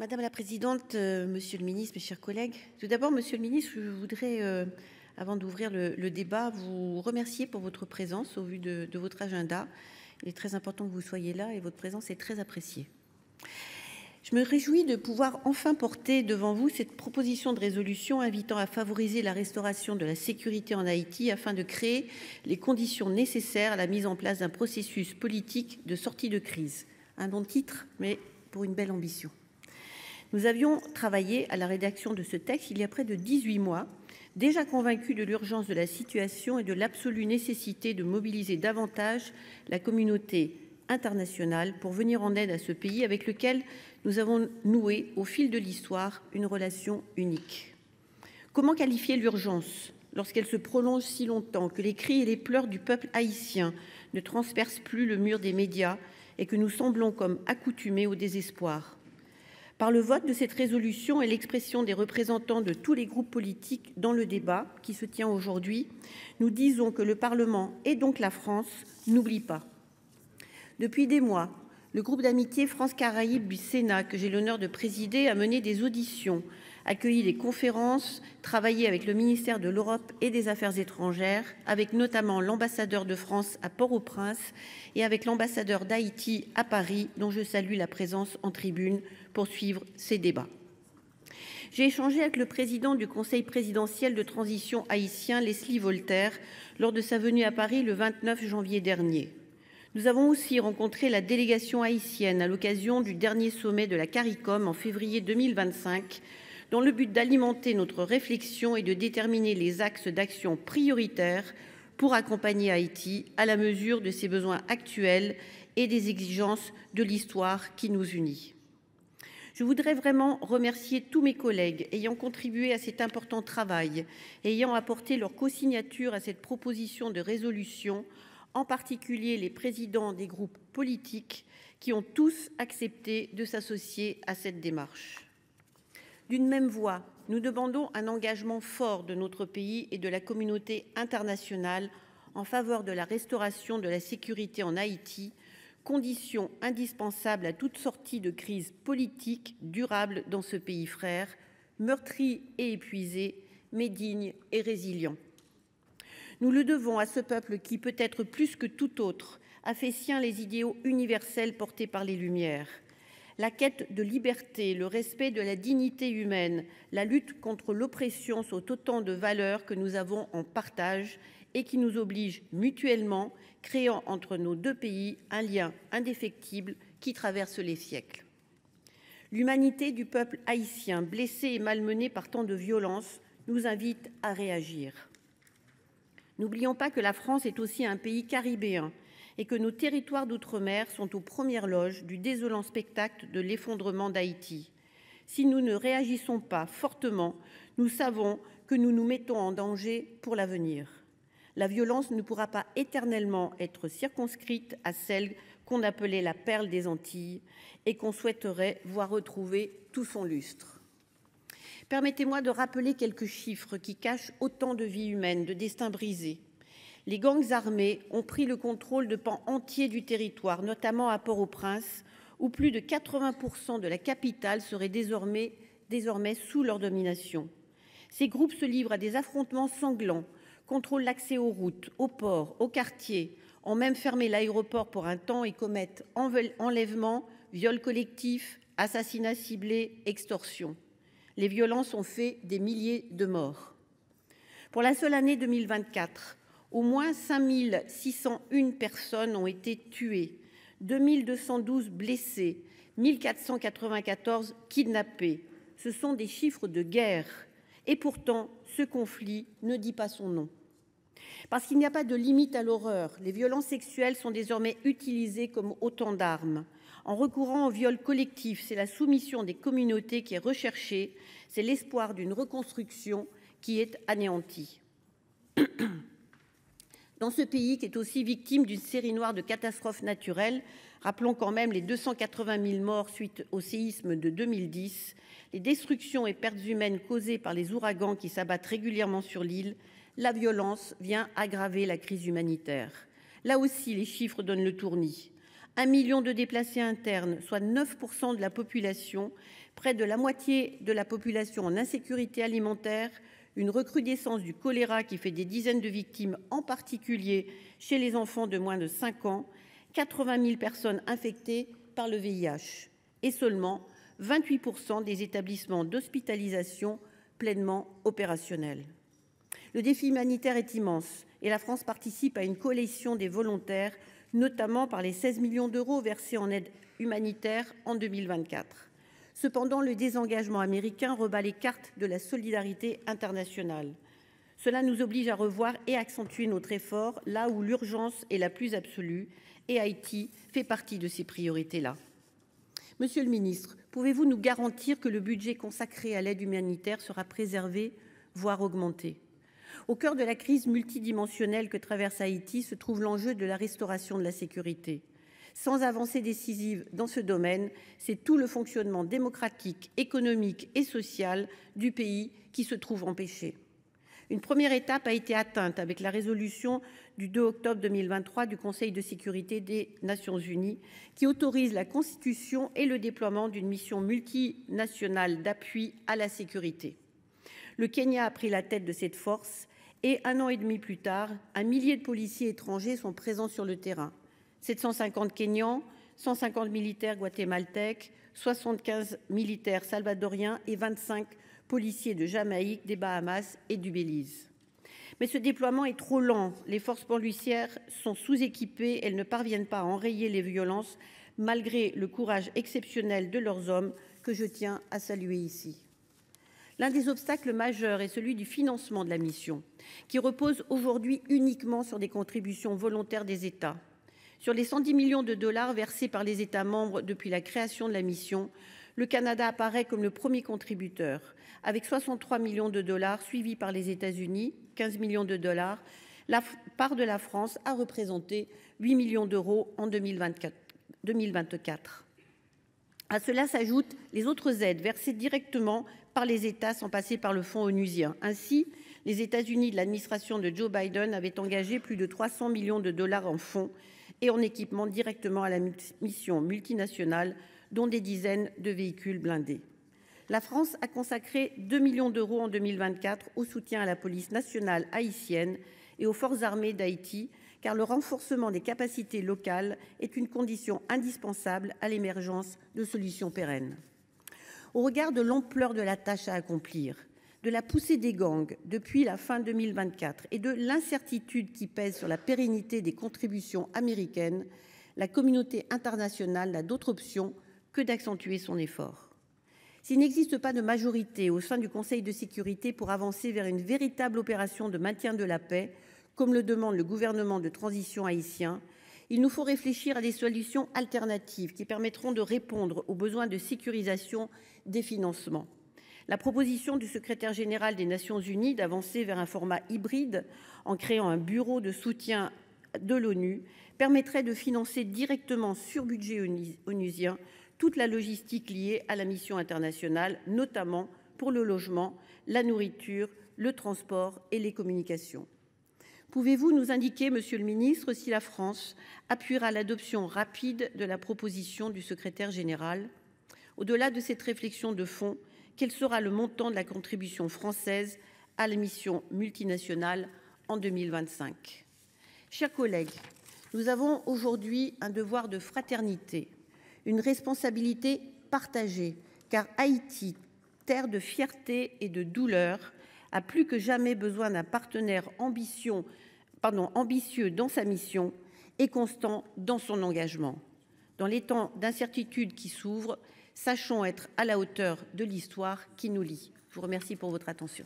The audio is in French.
Madame la présidente, monsieur le ministre, mes chers collègues, tout d'abord, monsieur le ministre, je voudrais, avant d'ouvrir le débat, vous remercier pour votre présence au vu de votre agenda. Il est très important que vous soyez là et votre présence est très appréciée. Je me réjouis de pouvoir enfin porter devant vous cette proposition de résolution invitant à favoriser la restauration de la sécurité en Haïti afin de créer les conditions nécessaires à la mise en place d'un processus politique de sortie de crise. Un long titre, mais pour une belle ambition. Nous avions travaillé à la rédaction de ce texte il y a près de 18 mois, déjà convaincus de l'urgence de la situation et de l'absolue nécessité de mobiliser davantage la communauté internationale pour venir en aide à ce pays avec lequel nous avons noué au fil de l'histoire une relation unique. Comment qualifier l'urgence lorsqu'elle se prolonge si longtemps, que les cris et les pleurs du peuple haïtien ne transpercent plus le mur des médias et que nous semblons comme accoutumés au désespoir? Par le vote de cette résolution et l'expression des représentants de tous les groupes politiques dans le débat qui se tient aujourd'hui, nous disons que le Parlement et donc la France n'oublient pas. Depuis des mois, le groupe d'amitié France-Caraïbes du Sénat, que j'ai l'honneur de présider, a mené des auditions, accueilli des conférences, travaillé avec le ministère de l'Europe et des Affaires étrangères, avec notamment l'ambassadeur de France à Port-au-Prince et avec l'ambassadeur d'Haïti à Paris, dont je salue la présence en tribune pour suivre ces débats. J'ai échangé avec le président du Conseil présidentiel de transition haïtien, Leslie Voltaire, lors de sa venue à Paris le 29 janvier dernier. Nous avons aussi rencontré la délégation haïtienne à l'occasion du dernier sommet de la CARICOM en février 2025, dans le but d'alimenter notre réflexion et de déterminer les axes d'action prioritaires pour accompagner Haïti à la mesure de ses besoins actuels et des exigences de l'histoire qui nous unit. Je voudrais vraiment remercier tous mes collègues ayant contribué à cet important travail et ayant apporté leur co-signature à cette proposition de résolution, en particulier les présidents des groupes politiques qui ont tous accepté de s'associer à cette démarche. D'une même voix, nous demandons un engagement fort de notre pays et de la communauté internationale en faveur de la restauration de la sécurité en Haïti, condition indispensable à toute sortie de crise politique durable dans ce pays frère, meurtri et épuisé, mais digne et résilient. Nous le devons à ce peuple qui, peut-être plus que tout autre, a fait sien les idéaux universels portés par les Lumières. La quête de liberté, le respect de la dignité humaine, la lutte contre l'oppression sont autant de valeurs que nous avons en partage et qui nous obligent mutuellement, créant entre nos deux pays un lien indéfectible qui traverse les siècles. L'humanité du peuple haïtien, blessé et malmené par tant de violence, nous invite à réagir. N'oublions pas que la France est aussi un pays caribéen et que nos territoires d'outre-mer sont aux premières loges du désolant spectacle de l'effondrement d'Haïti. Si nous ne réagissons pas fortement, nous savons que nous nous mettons en danger pour l'avenir. La violence ne pourra pas éternellement être circonscrite à celle qu'on appelait la perle des Antilles et qu'on souhaiterait voir retrouver tout son lustre. Permettez-moi de rappeler quelques chiffres qui cachent autant de vies humaines, de destins brisés. Les gangs armés ont pris le contrôle de pans entiers du territoire, notamment à Port-au-Prince, où plus de 80% de la capitale serait désormais sous leur domination. Ces groupes se livrent à des affrontements sanglants, contrôlent l'accès aux routes, aux ports, aux quartiers, ont même fermé l'aéroport pour un temps et commettent enlèvements, viols collectifs, assassinats ciblés, extorsions. Les violences ont fait des milliers de morts. Pour la seule année 2024, au moins 5 601 personnes ont été tuées, 2 212 blessées, 1 494 kidnappées. Ce sont des chiffres de guerre. Et pourtant, ce conflit ne dit pas son nom. Parce qu'il n'y a pas de limite à l'horreur, les violences sexuelles sont désormais utilisées comme autant d'armes. En recourant au viol collectif, c'est la soumission des communautés qui est recherchée, c'est l'espoir d'une reconstruction qui est anéantie. Dans ce pays qui est aussi victime d'une série noire de catastrophes naturelles, rappelons quand même les 280 000 morts suite au séisme de 2010, les destructions et pertes humaines causées par les ouragans qui s'abattent régulièrement sur l'île, la violence vient aggraver la crise humanitaire. Là aussi, les chiffres donnent le tournis. 1 million de déplacés internes, soit 9% de la population, près de la moitié de la population en insécurité alimentaire, une recrudescence du choléra qui fait des dizaines de victimes, en particulier chez les enfants de moins de 5 ans, 80 000 personnes infectées par le VIH et seulement 28% des établissements d'hospitalisation pleinement opérationnels. Le défi humanitaire est immense et la France participe à une coalition des volontaires, notamment par les 16 millions d'euros versés en aide humanitaire en 2024. Cependant, le désengagement américain rebat les cartes de la solidarité internationale. Cela nous oblige à revoir et accentuer notre effort là où l'urgence est la plus absolue, et Haïti fait partie de ces priorités-là. Monsieur le ministre, pouvez-vous nous garantir que le budget consacré à l'aide humanitaire sera préservé, voire augmenté ? Au cœur de la crise multidimensionnelle que traverse Haïti se trouve l'enjeu de la restauration de la sécurité. Sans avancée décisive dans ce domaine, c'est tout le fonctionnement démocratique, économique et social du pays qui se trouve empêché. Une première étape a été atteinte avec la résolution du 2 octobre 2023 du Conseil de sécurité des Nations unies qui autorise la constitution et le déploiement d'une mission multinationale d'appui à la sécurité. Le Kenya a pris la tête de cette force et 1 an et demi plus tard, 1 millier de policiers étrangers sont présents sur le terrain. 750 Kenyans, 150 militaires guatémaltèques, 75 militaires salvadoriens et 25 policiers de Jamaïque, des Bahamas et du Belize. Mais ce déploiement est trop lent. Les forces policières sont sous-équipées. Elles ne parviennent pas à enrayer les violences malgré le courage exceptionnel de leurs hommes que je tiens à saluer ici. L'un des obstacles majeurs est celui du financement de la mission, qui repose aujourd'hui uniquement sur des contributions volontaires des États. Sur les 110 millions de dollars versés par les États membres depuis la création de la mission, le Canada apparaît comme le premier contributeur, avec 63 millions de dollars, suivi par les États-Unis, 15 millions de dollars. La part de la France a représenté 8 millions d'euros en 2024. À cela s'ajoutent les autres aides versées directement par les États sans passer par le fonds onusien. Ainsi, les États-Unis de l'administration de Joe Biden avaient engagé plus de 300 millions de dollars en fonds et en équipement directement à la mission multinationale, dont des dizaines de véhicules blindés. La France a consacré 2 millions d'euros en 2024 au soutien à la police nationale haïtienne et aux forces armées d'Haïti, car le renforcement des capacités locales est une condition indispensable à l'émergence de solutions pérennes. Au regard de l'ampleur de la tâche à accomplir, de la poussée des gangs depuis la fin 2024 et de l'incertitude qui pèse sur la pérennité des contributions américaines, la communauté internationale n'a d'autre option que d'accentuer son effort. S'il n'existe pas de majorité au sein du Conseil de sécurité pour avancer vers une véritable opération de maintien de la paix, comme le demande le gouvernement de transition haïtien, il nous faut réfléchir à des solutions alternatives qui permettront de répondre aux besoins de sécurisation des financements. La proposition du secrétaire général des Nations unies d'avancer vers un format hybride en créant un bureau de soutien de l'ONU permettrait de financer directement sur budget onusien toute la logistique liée à la mission internationale, notamment pour le logement, la nourriture, le transport et les communications. Pouvez-vous nous indiquer, Monsieur le ministre, si la France appuiera l'adoption rapide de la proposition du secrétaire général ? Au-delà de cette réflexion de fond, quel sera le montant de la contribution française à la mission multinationale en 2025 ? Chers collègues, nous avons aujourd'hui un devoir de fraternité, une responsabilité partagée, car Haïti, terre de fierté et de douleur, a plus que jamais besoin d'un partenaire ambitieux dans sa mission et constant dans son engagement. Dans les temps d'incertitude qui s'ouvrent, sachons être à la hauteur de l'histoire qui nous lie. Je vous remercie pour votre attention.